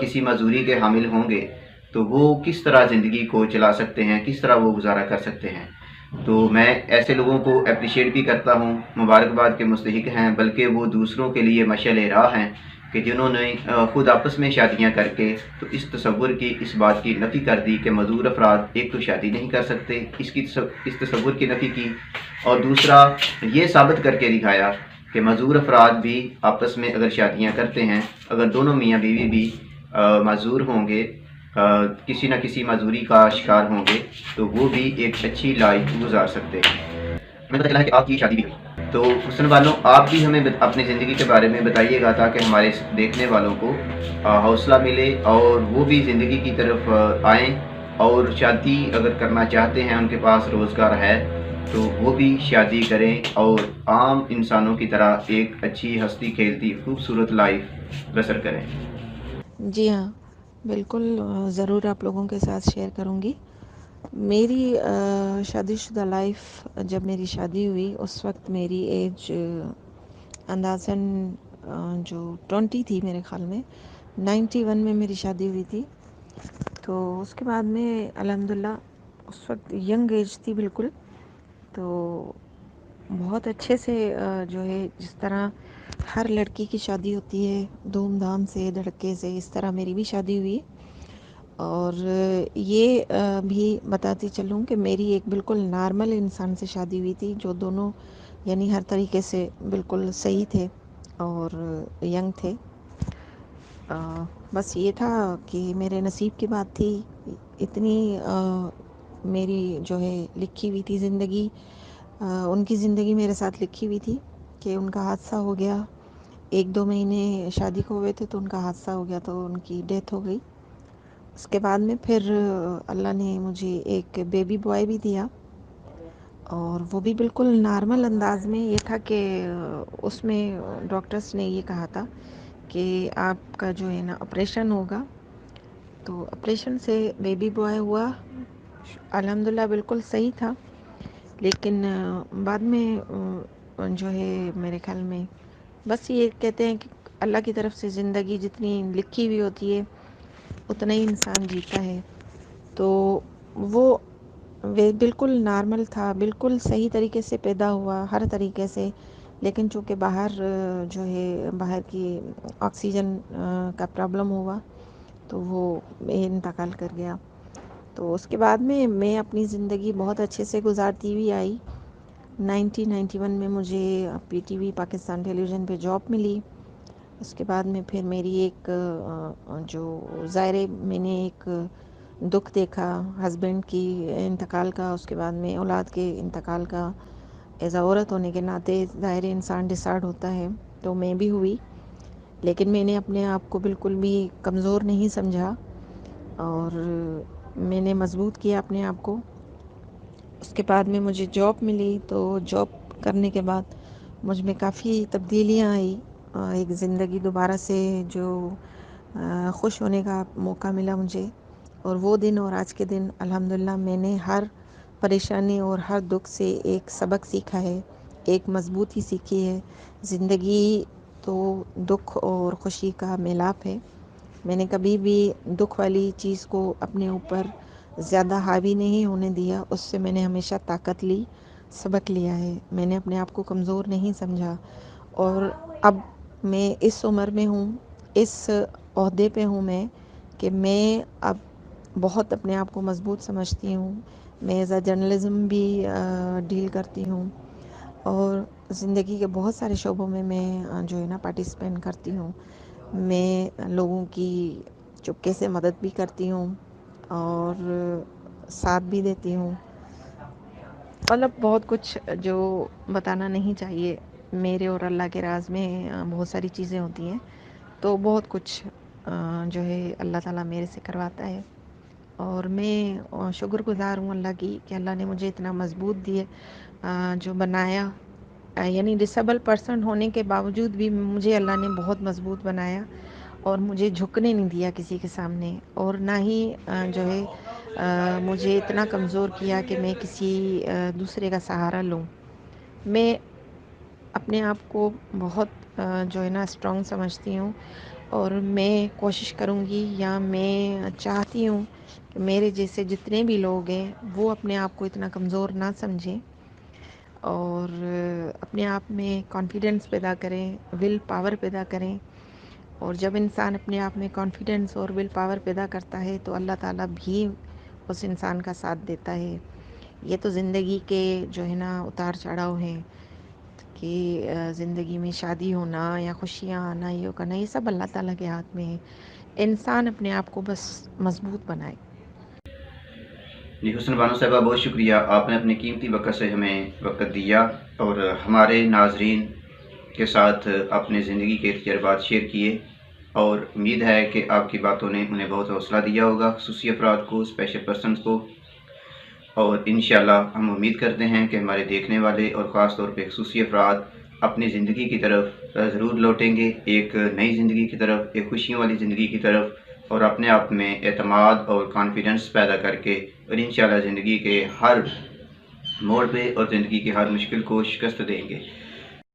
کسی معذوری کے حامل ہوں گے تو وہ کس طرح زندگی کو چلا سکتے ہیں، کس طرح وہ گزارا کر سکتے ہیں۔ تو میں ایسے لوگوں کو اپریشیٹ بھی کرتا ہوں، مبارکباد کے مستحق ہیں، بلکہ وہ دوسروں کے لیے مشعل راہ ہیں کہ جنہوں نے خود آپس میں شادیاں کر کے تو اس تصور کی، اس بات کی نفی کر دی کہ معذور افراد ایک تو شادی نہیں کر سکتے، اس تصور کی نفی کی، اور دوسرا یہ ثابت کر کے دکھایا کہ معذور افراد بھی آپس میں اگر شادیاں کرتے ہیں، اگر دونوں میاں بیوی بھی معذور ہوں گے، کسی نہ کسی معذوری کا شکار ہوں گے، تو وہ بھی ایک اچھی لائف گزار سکتے ہیں۔ ہمیں پتہ چلا ہے کہ آپ کی شادی بھی ہوئی، تو حسن والوں آپ بھی ہمیں اپنی زندگی کے بارے میں بتائیے گا تاکہ ہمارے دیکھنے والوں کو حوصلہ ملے اور وہ بھی زندگی کی طرف آئیں، اور شادی اگر کرنا چاہتے ہیں، ان کے پاس روزگار ہے تو وہ بھی شادی کریں اور عام انسانوں کی طرح ایک اچھی ہستی کھیلتی خوبصورت لائف بسر کریں۔ جی ہاں، بالکل، ضرور آپ لوگوں کے ساتھ شیئر کروں گی۔ میری شادی شدہ لائف، جب میری شادی ہوئی اس وقت میری ایج اندازاً جو 20 تھی میرے خیال میں، 91 میں میری شادی ہوئی تھی۔ تو اس کے بعد میں الحمدللہ اس وقت ینگ ایج تھی بالکل، تو بہت اچھے سے جو ہے جس طرح ہر لڑکی کی شادی ہوتی ہے دھوم دھام سے دھڑکے سے، اس طرح میری بھی شادی ہوئی۔ اور یہ بھی بتاتی چلوں کہ میری ایک بالکل نارمل انسان سے شادی ہوئی تھی، جو دونوں یعنی ہر طریقے سے بالکل صحیح تھے اور ینگ تھے۔ بس یہ تھا کہ میرے نصیب کی بات تھی، اتنی میری جو ہے لکھی ہوئی تھی زندگی، ان کی زندگی میرے ساتھ لکھی ہوئی تھی کہ ان کا حادثہ ہو گیا۔ 1-2 مہینے شادی کو ہوئے تھے تو ان کا حادثہ ہو گیا، تو ان کی ڈیتھ ہو گئی۔ اس کے بعد میں پھر اللہ نے مجھے ایک بیبی بوائے بھی دیا، اور وہ بھی بالکل نارمل انداز میں۔ یہ تھا کہ اس میں ڈاکٹرز نے یہ کہا تھا کہ آپ کا جو ہے نا آپریشن ہوگا، تو آپریشن سے بیبی بوائے ہوا، الحمدللہ بالکل صحیح تھا۔ لیکن بعد میں جو ہے میرے خیال میں بس یہ کہتے ہیں کہ اللہ کی طرف سے زندگی جتنی لکھی ہوئی ہوتی ہے اتنا ہی انسان جیتا ہے، تو وہ بالکل نارمل تھا، بالکل صحیح طریقے سے پیدا ہوا ہر طریقے سے، لیکن چونکہ باہر جو ہے باہر کی آکسیجن کا پرابلم ہوا تو وہ انتقال کر گیا۔ تو اس کے بعد میں اپنی زندگی بہت اچھے سے گزارتی ہوئی آئی۔ 1991 میں مجھے پی ٹی وی پاکستان ٹیلی ویژن پہ جاب ملی۔ اس کے بعد میں پھر میری ایک جو ظاہر میں نے ایک دکھ دیکھا ہسبینڈ کی انتقال کا، اس کے بعد میں اولاد کے انتقال کا۔ ایز عورت ہونے کے ناطے ظاہر انسان ڈسارڈ ہوتا ہے، تو میں بھی ہوئی، لیکن میں نے اپنے آپ کو بالکل بھی کمزور نہیں سمجھا اور میں نے مضبوط کیا اپنے آپ کو۔ اس کے بعد میں مجھے جاب ملی، تو جاب کرنے کے بعد مجھ میں کافی تبدیلیاں آئی، ایک زندگی دوبارہ سے جو خوش ہونے کا موقع ملا مجھے، اور وہ دن اور آج کے دن الحمدللہ میں نے ہر پریشانی اور ہر دکھ سے ایک سبق سیکھا ہے، ایک مضبوطی سیکھی ہے۔ زندگی تو دکھ اور خوشی کا میلاپ ہے، میں نے کبھی بھی دکھ والی چیز کو اپنے اوپر زیادہ حاوی نہیں ہونے دیا، اس سے میں نے ہمیشہ طاقت لی، سبق لیا ہے، میں نے اپنے آپ کو کمزور نہیں سمجھا۔ اور اب میں اس عمر میں ہوں، اس عہدے پہ ہوں میں کہ میں اب بہت اپنے آپ کو مضبوط سمجھتی ہوں۔ میں ایز اے جرنلزم بھی ڈیل کرتی ہوں، اور زندگی کے بہت سارے شعبوں میں جو ہے نا پارٹیسپینٹ کرتی ہوں۔ میں لوگوں کی چپکے سے مدد بھی کرتی ہوں اور ساتھ بھی دیتی ہوں، مطلب بہت کچھ جو بتانا نہیں چاہیے، میرے اور اللہ کے راز میں بہت ساری چیزیں ہوتی ہیں، تو بہت کچھ جو ہے اللہ تعالیٰ میرے سے کرواتا ہے، اور میں شکر گزار ہوں اللہ کی کہ اللہ نے مجھے اتنا مضبوط دیے جو بنایا، یعنی ڈسیبل پرسن ہونے کے باوجود بھی مجھے اللہ نے بہت مضبوط بنایا اور مجھے جھکنے نہیں دیا کسی کے سامنے، اور نہ ہی جو ہے مجھے اتنا کمزور کیا کہ میں کسی دوسرے کا سہارا لوں۔ میں اپنے آپ کو بہت جو ہے نا اسٹرانگ سمجھتی ہوں، اور میں کوشش کروں گی یا میں چاہتی ہوں کہ میرے جیسے جتنے بھی لوگ ہیں وہ اپنے آپ کو اتنا کمزور نہ سمجھیں اور اپنے آپ میں کانفیڈنس پیدا کریں، ول پاور پیدا کریں. اور جب انسان اپنے آپ میں کانفیڈنس اور ول پاور پیدا کرتا ہے تو اللہ تعالیٰ بھی اس انسان کا ساتھ دیتا ہے. یہ تو زندگی کے جو ہے نا اتار چڑھاؤ ہیں کہ زندگی میں شادی ہونا یا خوشیاں آنا، یہ کرنا، یہ سب اللہ تعالیٰ کے ہاتھ میں ہے. انسان اپنے آپ کو بس مضبوط بنائے. جی حسن بانو صاحبہ، بہت شکریہ، آپ نے اپنے قیمتی وقت سے ہمیں وقت دیا اور ہمارے ناظرین کے ساتھ اپنے زندگی کے تجربات شیئر کیے، اور امید ہے کہ آپ کی باتوں نے انہیں بہت حوصلہ دیا ہوگا، خصوصی افراد کو، اسپیشل پرسنز کو. اور انشاءاللہ ہم امید کرتے ہیں کہ ہمارے دیکھنے والے اور خاص طور پہ خصوصی افراد اپنی زندگی کی طرف ضرور لوٹیں گے، ایک نئی زندگی کی طرف، ایک خوشیوں والی زندگی کی طرف، اور اپنے آپ میں اعتماد اور کانفیڈنس پیدا کر کے اور انشاءاللہ زندگی کے ہر موڑ پہ اور زندگی کی ہر مشکل کو شکست دیں گے.